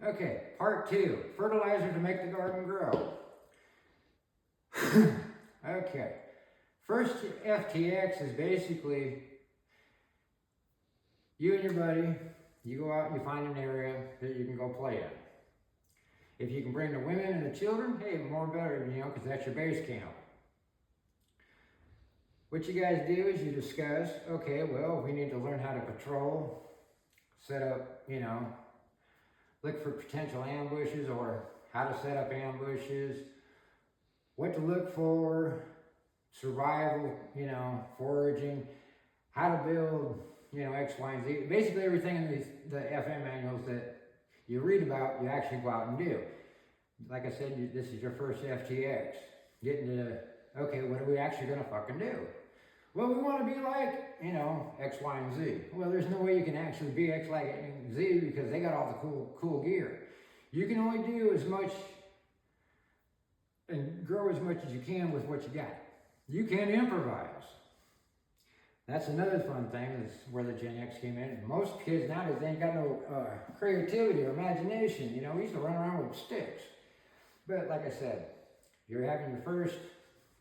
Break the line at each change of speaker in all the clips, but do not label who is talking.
Okay, part 2, fertilizer to make the garden grow. Okay, first FTX is basically you and your buddy, you go out and you find an area that you can go play in. If you can bring the women and the children, hey, more better, because that's your base camp. What you guys do is you discuss, okay, well, we need to learn how to patrol, set up, look for potential ambushes or how to set up ambushes, what to look for, survival, foraging, how to build, X, Y, and Z. Basically everything in the FM manuals that you read about, you actually go out and do. Like I said, this is your first FTX. Getting to, okay, what are we actually gonna fucking do? Well, we want to be like, X, Y, and Z. Well, there's no way you can actually be X, Y, and Z because they got all the cool gear. You can only do as much and grow as much as you can with what you got. You can improvise. That's another fun thing, is where the Gen X came in. Most kids nowadays, they ain't got no creativity or imagination. We used to run around with sticks. But like I said, you're having your first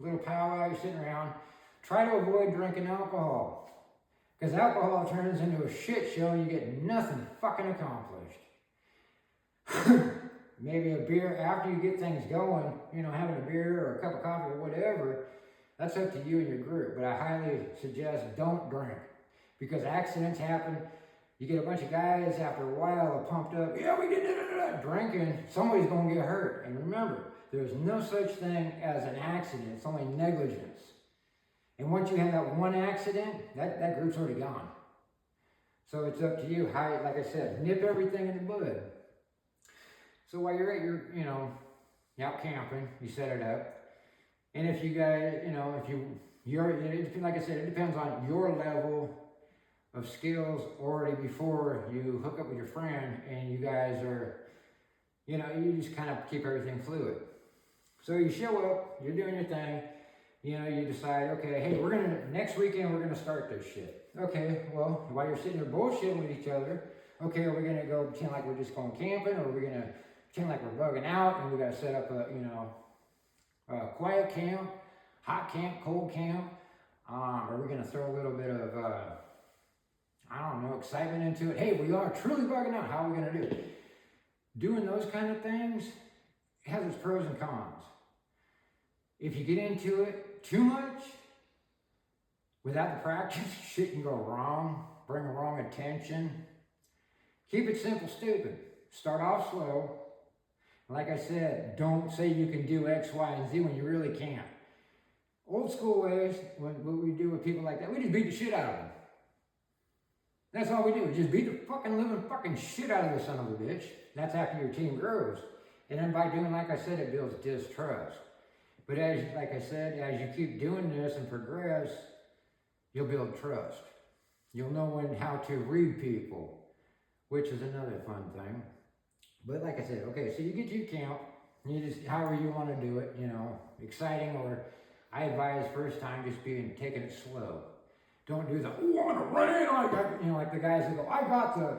little powwow, you're sitting around. Try to avoid drinking alcohol. Because alcohol turns into a shit show and you get nothing fucking accomplished. Maybe a beer after you get things going, having a beer or a cup of coffee or whatever, that's up to you and your group. But I highly suggest don't drink. Because accidents happen. You get a bunch of guys after a while pumped up, yeah, we did drinking, somebody's going to get hurt. And remember, there's no such thing as an accident, it's only negligence. And once you have that one accident, that group's already gone. So it's up to you. How, like I said, nip everything in the bud. So while you're at your, out camping, you set it up. And if you guys, like I said, it depends on your level of skills already before you hook up with your friend and you guys are, you just kind of keep everything fluid. So you show up, you're doing your thing. You decide, okay, hey, next weekend we're gonna start this shit. Okay, well, while you're sitting there bullshitting with each other, okay, are we gonna go pretend like we're just going camping, or are we gonna pretend like we're bugging out and we gotta set up a quiet camp, hot camp, cold camp? Are we gonna throw a little bit of, excitement into it? Hey, we are truly bugging out, how are we gonna do it? Doing those kind of things has its pros and cons. If you get into it too much, without the practice, shit can go wrong, bring the wrong attention. Keep it simple, stupid. Start off slow. Like I said, don't say you can do X, Y, and Z when you really can't. Old school ways, what we do with people like that, we just beat the shit out of them. That's all we do, just beat the fucking living fucking shit out of the son of a bitch. That's after your team grows. And then by doing, like I said, it builds distrust. But like I said, as you keep doing this and progress, you'll build trust. You'll know how to read people, which is another fun thing. But like I said, okay, so you get to your camp, and you just, however you want to do it, exciting, or I advise first time just taking it slow. Don't do the, I'm gonna run in like that, like the guys that go, I got the,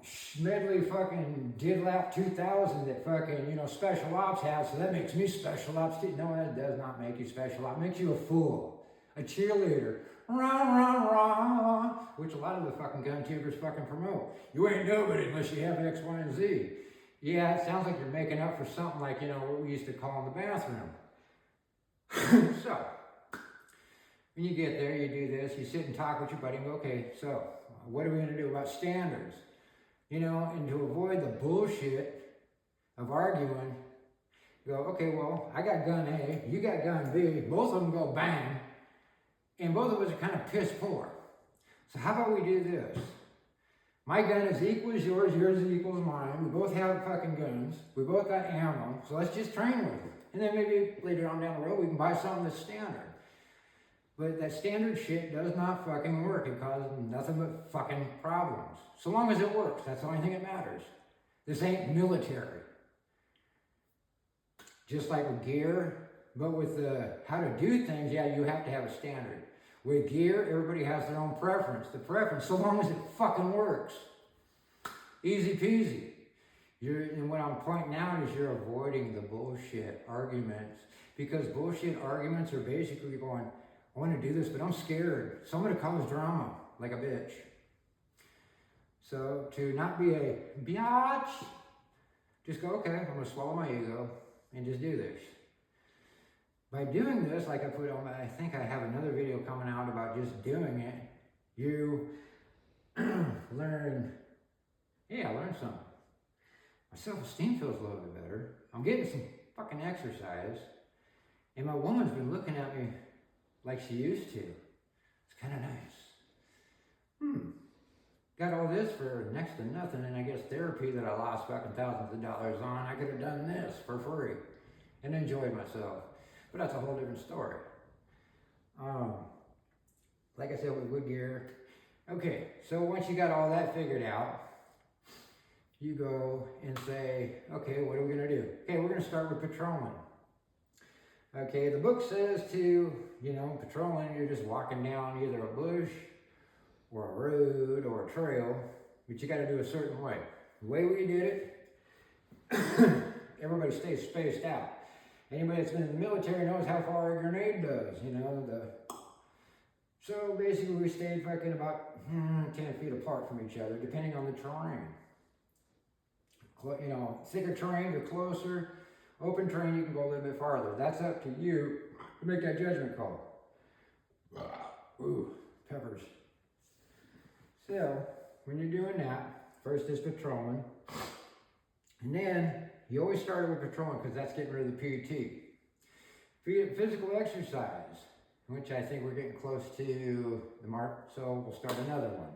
Schmedley fucking Didlap 2000 that fucking, Special Ops has, so that makes me Special Ops too. No, that does not make you Special Ops. It makes you a fool, a cheerleader. Rah, rah, rah, which a lot of the fucking gun tubers fucking promote. You ain't nobody unless you have X, Y, and Z. Yeah, it sounds like you're making up for something like, what we used to call in the bathroom. So, when you get there, you do this, you sit and talk with your buddy and go, okay, so what are we gonna do about standards? And to avoid the bullshit of arguing, go, okay, well, I got gun A, you got gun B, both of them go bang, and both of us are kind of piss poor. So how about we do this? My gun is equal as yours, yours is equal as mine, we both have fucking guns, we both got ammo, so let's just train with it. And then maybe later on down the road, we can buy something that's standard. But that standard shit does not fucking work. It causes nothing but fucking problems. So long as it works, that's the only thing that matters. This ain't military. Just like with gear, but with how to do things, yeah, you have to have a standard. With gear, everybody has their own preference. The preference, so long as it fucking works. Easy peasy. And what I'm pointing out is you're avoiding the bullshit arguments, because bullshit arguments are basically going, I want to do this, but I'm scared. So I'm going to cause drama like a bitch. So to not be a biatch, just go, okay, I'm going to swallow my ego and just do this. By doing this, like I put on, I think I have another video coming out about just doing it, you learn, yeah, I learned something. My self-esteem feels a little bit better. I'm getting some fucking exercise. And my woman's been looking at me like she used to. It's kind of nice. Got all this for next to nothing, and I guess therapy that I lost fucking thousands of dollars on, I could have done this for free and enjoyed myself. But that's a whole different story. Like I said, with wood gear. Okay, so once you got all that figured out, you go and say, okay, what are we gonna do? Okay, we're gonna start with patrolling. Okay, the book says to, patrolling, you're just walking down either a bush or a road or a trail, but you gotta do a certain way. The way we did it, everybody stays spaced out. Anybody that's been in the military knows how far a grenade does, So basically we stayed fucking about 10 feet apart from each other, depending on the terrain. Thicker terrain, you're closer. Open terrain, you can go a little bit farther. That's up to you to make that judgment call. Ooh, peppers. So, when you're doing that, first is patrolling. And then, you always start with patrolling because that's getting rid of the PT. Physical exercise, which I think we're getting close to the mark, so we'll start another one.